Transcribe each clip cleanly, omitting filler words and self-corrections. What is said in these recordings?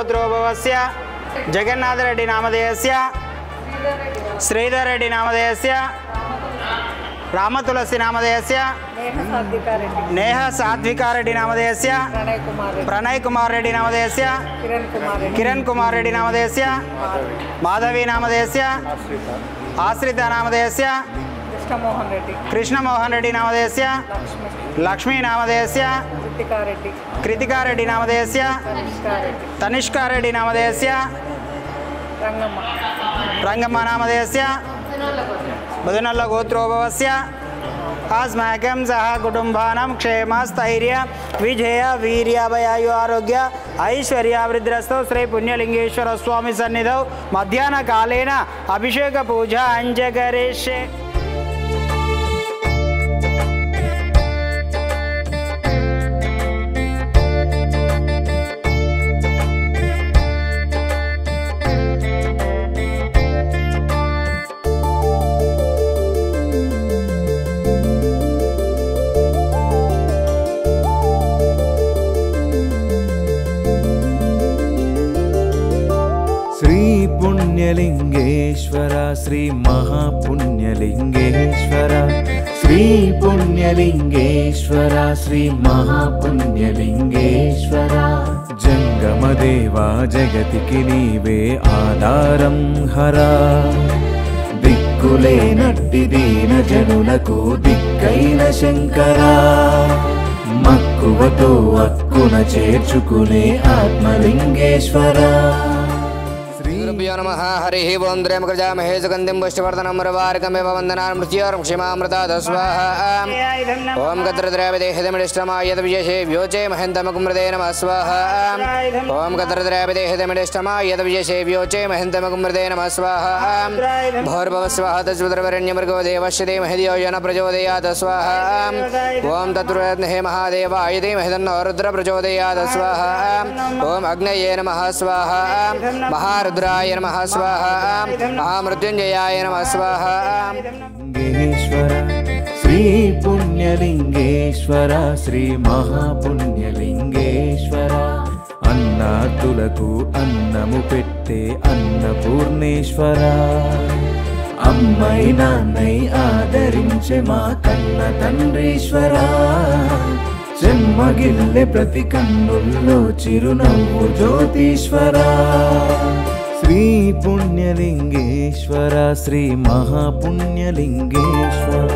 गोत्रोद्भवस्य जगन्नाथरेड्डी नामधेयस्य श्रीधररेड्डी नामधेयस्य रामतुलसी नामधेयस्य नेह सात्विकारेड्डी नामधेयस्य प्रणय कुमार रेड्डी नामधेयस्य किरण कुमार रेड्डी नामधेयस्य माधवी नामधेयस्य आश्रिता नामधेयस्य कृष्णमोहन रेड्डी नामधेयस्य लक्ष्मी नामधेयस्य कृतिका रेड्डी नामधेयस्य तनिष्का रेड्डी नामधेयस्य रंगम्म नामधेयस्य मुदनल्ल गोत्रोद्भवस्य अस्माकं सह कुटुंबानां क्षेम स्थैर्य विजय वीर्याभयायु आरोग्य ऐश्वर्यावृद्धिरस्तु श्री पुण्यलिंगेश्वर स्वामी सन्निधौ मध्याह्न कालेन अभिषेक पूजा अंजकरिष्ये। पुण्यलिंगेश्वर श्री महापुण्यलिंगेश्वर श्री पुण्यलिंगेश्वर श्री महापुण्यलिंगेश्वर जंगमदेवा जगतिकी नीवे आधारं हरा दिक्कुलेनट्टि दीन जनुలకు దిక్కైన శంకరా మక్కువతో అక్కున చేర్చుకునే ఆత్మలింగేశ్వరా। गुरुभ्यो नमः हरिः ओं त्र्यंबकजामहे सुगन्धिं पुष्टिवर्धनं मृवार्कमेव वन्दनान् मृत्योर्क्षमामृतात् स्वाहा। ओं गत्रद्रव्यदेहितमिष्टमाय यद्विजयसेव्योचे महेन्तमकुमृते नमः स्वाहा। ओं गत्रद्रव्यदेहितमिष्टमाय यद्विजयसेव्योचे महेन्तमकुमृते नमः स्वाहा। भोर्भुवस्वाहा तद्वितुर्वरेण्यमर्गो देवस्य धीमहि धियो यो न प्रचोदयात् स्वाहा। ओं तत्पुरुषे महादेवाय धीमहि तन्नो रुद्रः प्रचोदयात् स्वाहा। ओं अग्नये नमः स्वाहा। महारुद्राय नमः स्वाहा। महामृत्युंजयाय नमः स्वाहा। लिंगेश्वर श्री पुण्यलिंगेश्वर श्री महापुण्यलिंगेश्वर अन्नार्तुలకు అన్నము పెట్టే అన్నపూర్ణేశ్వర అమ్మై నాన్నై ఆదరించే మా కన్న తండ్రీశ్వర చెమ్మగిల్లె ప్రతి కన్నుల్లో చిరునవ్వు జ్యోతీశ్వర श्री पुण्यलिंगेश्वर श्री महापुण्यलिंगेश्वर।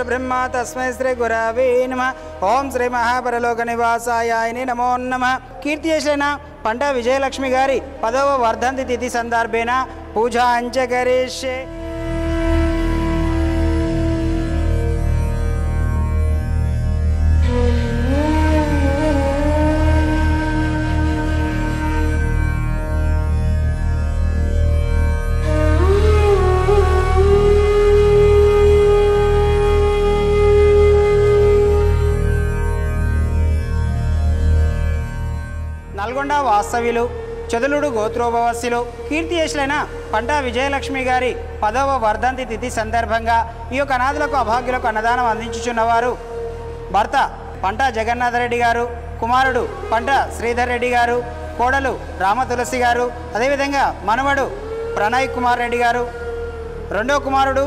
ब्रह्मा तस्मै श्री गुरवे नमः। ओं श्री महापरलोक निवासाय नमो नमः। कीर्तियशेन पंट विजयलक्ष्मी गारी 10వ वर्धंति तिथि संदर्भेन पूजा अंचकरिष्ये। నల్గొండ వాస్తవ్యులు చదులుడు గోత్రోభవస్యులు కీర్తియశులైన పంటా విజయలక్ష్మి గారి 10వ వర్ధంతి తిథి సందర్భంగా ఈ యొక్క అనాథులకు అభాగ్యులకు అన్నదానం అందించుచున్నవారు భర్త పంటా జగన్నాథరెడ్డి గారు, కుమారుడు పంటా శ్రీధర్ రెడ్డి గారు, కోడలు రామతులసి గారు, అదేవిధంగా మనవడు ప్రణయ్ కుమార్ రెడ్డి గారు, రెండో కుమారుడు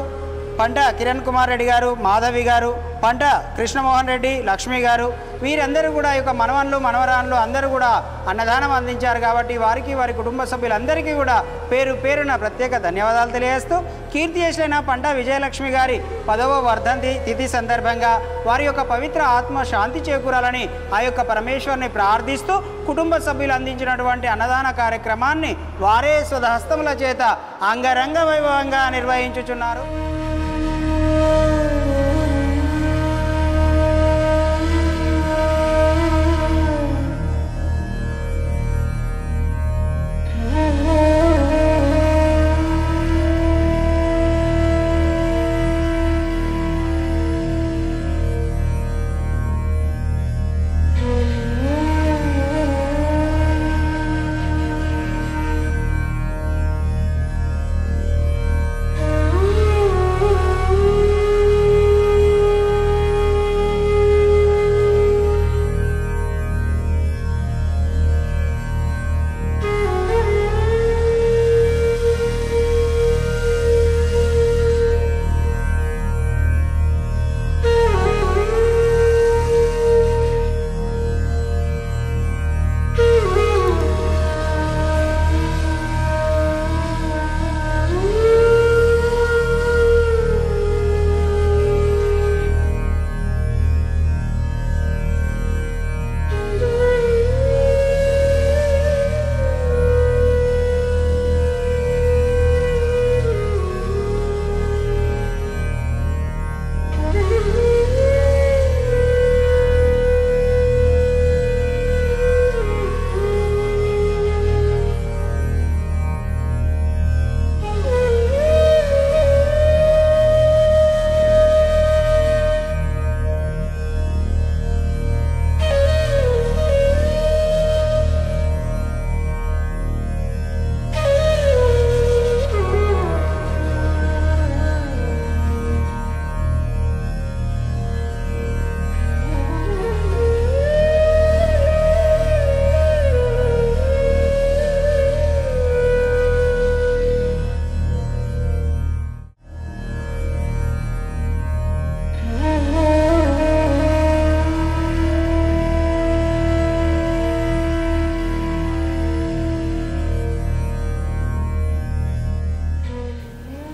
పంట కిరణ్ కుమార్ రెడ్డి గారు, మాధవి గారు, పంట కృష్ణమోహన్ రెడ్డి, లక్ష్మి గారు, వీరందరూ కూడా ఈ యొక్క మనవన్లు మనవరాన్లు అందరూ కూడా అన్నదానం అందించారు కాబట్టి వారికి వారి కుటుంబ సభ్యులందరికీ కూడా పేరు పేరున ప్రత్యేక ధన్యవాదాలు తెలియజేస్తూ కీర్తిశేషులైన పంటా విజయలక్ష్మి గారి 10వ వర్ధంతి తిథి సందర్భంగా వారి యొక్క పవిత్ర ఆత్మ శాంతి చేకూరాలని ఆ యొక్క పరమేశ్వరుని ప్రార్థిస్తూ కుటుంబ సభ్యులు అందించినటువంటి అన్నదాన కార్యక్రమాన్ని వారే స్వహస్తముల చేత అంగరంగ వైభవంగా నిర్వహించుచున్నారు.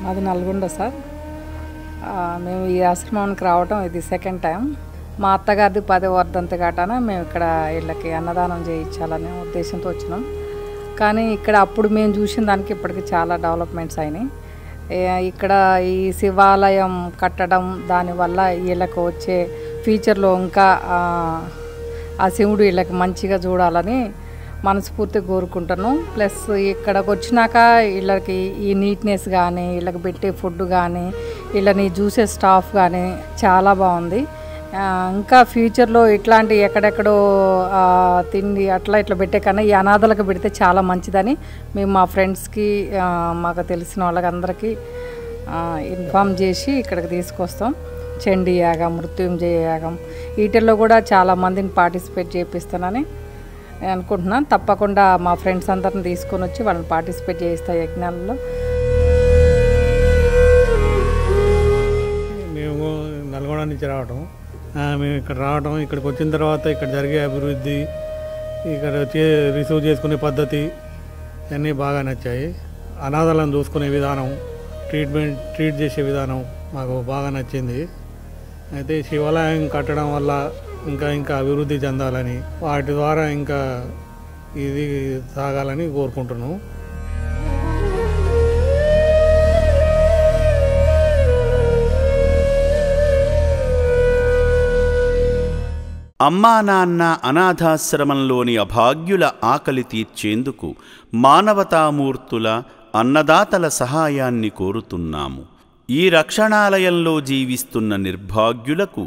మాది నల్గొండ సార్. మేము ఈ ఆశ్రమానికి రావటం ఇది సెకండ్ టైం. మా అత్తగారిది 10వ వర్ధంతి ఘటన మేము ఇక్కడ వీళ్ళకి అన్నదానం చేయించాలనే ఉద్దేశంతో వచ్చినాం. కానీ ఇక్కడ అప్పుడు మేము చూసిన దానికి ఇప్పటికి చాలా డెవలప్మెంట్స్ అయినాయి. ఇక్కడ ఈ శివాలయం కట్టడం దానివల్ల వీళ్ళకు వచ్చే ఫ్యూచర్లో ఇంకా ఆ శివుడు వీళ్ళకి మంచిగా చూడాలని మనస్ఫూర్తిగా కోరుకుంటాను. ప్లస్ ఇక్కడికి వచ్చినాక వీళ్ళకి ఈ నీట్నెస్ కానీ వీళ్ళకి పెట్టే ఫుడ్ కానీ వీళ్ళని చూసే స్టాఫ్ కానీ చాలా బాగుంది. ఇంకా ఫ్యూచర్లో ఇట్లాంటి ఎక్కడెక్కడో తిండి అట్లా ఇట్లా పెట్టే కన్నా ఈ అనాథలకు పెడితే చాలా మంచిదని మేము మా ఫ్రెండ్స్కి మాకు తెలిసిన వాళ్ళకి అందరికీ ఇన్ఫామ్ చేసి ఇక్కడికి తీసుకొస్తాం. చండీ యాగం, మృత్యుంజయ యాగం వీటిల్లో కూడా చాలామందిని పార్టిసిపేట్ చేపిస్తానని అనుకుంటున్నాను. తప్పకుండా మా ఫ్రెండ్స్ అందరిని తీసుకొని వచ్చి వాళ్ళని పార్టిసిపేట్ చేయిస్తా యజ్ఞాలలో. మేము నల్గొండ నుంచి రావటం, మేము ఇక్కడ రావటం, ఇక్కడికి వచ్చిన తర్వాత ఇక్కడ జరిగే అభివృద్ధి, ఇక్కడ రిసీవ్ చేసుకునే పద్ధతి అన్నీ బాగా నచ్చాయి. అనాథలను చూసుకునే విధానం, ట్రీట్ చేసే విధానం మాకు బాగా నచ్చింది. అయితే శివాలయం కట్టడం వల్ల ఇంకా అభివృద్ధి చెందాలని, వాటి ద్వారా ఇంకా ఇది సాగాలని కోరుకుంటున్నాం. అమ్మా నాన్న అనాథాశ్రమంలోని అభాగ్యుల ఆకలి తీర్చేందుకు మానవతామూర్తుల అన్నదాతల సహాయాన్ని కోరుతున్నాము. ఈ రక్షణాలయంలో జీవిస్తున్న నిర్భాగ్యులకు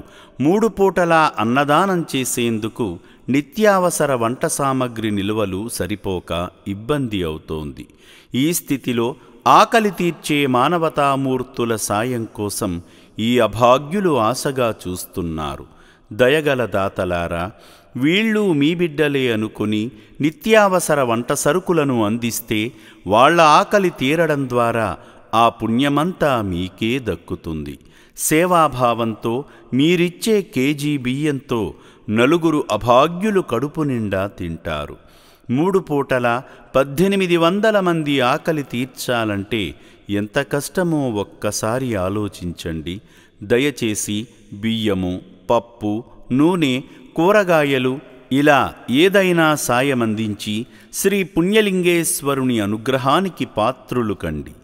3 పూటలా అన్నదానం చేసేందుకు నిత్యావసర వంట సామగ్రి నిల్వలు సరిపోక ఇబ్బంది అవుతోంది. ఈ స్థితిలో ఆకలి తీర్చే మానవతామూర్తుల సాయం కోసం ఈ అభాగ్యులు ఆశగా చూస్తున్నారు. దయగల దాతలారా, వీళ్ళు మీ బిడ్డలే అనుకుని నిత్యావసర వంట సరుకులను అందిస్తే వాళ్ల ఆకలి తీరడం ద్వారా ఆ పుణ్యమంతా మీకే దక్కుతుంది. సేవాభావంతో మీరిచ్చే కేజీ బియ్యంతో నలుగురు అభాగ్యులు కడుపు నిండా తింటారు. 3 పూటల 1800 మంది ఆకలి తీర్చాలంటే ఎంత కష్టమో ఒక్కసారి ఆలోచించండి. దయచేసి బియ్యము, పప్పు, నూనె, కూరగాయలు ఇలా ఏదైనా సాయమందించి శ్రీ పుణ్యలింగేశ్వరుని అనుగ్రహానికి పాత్రులు కండి.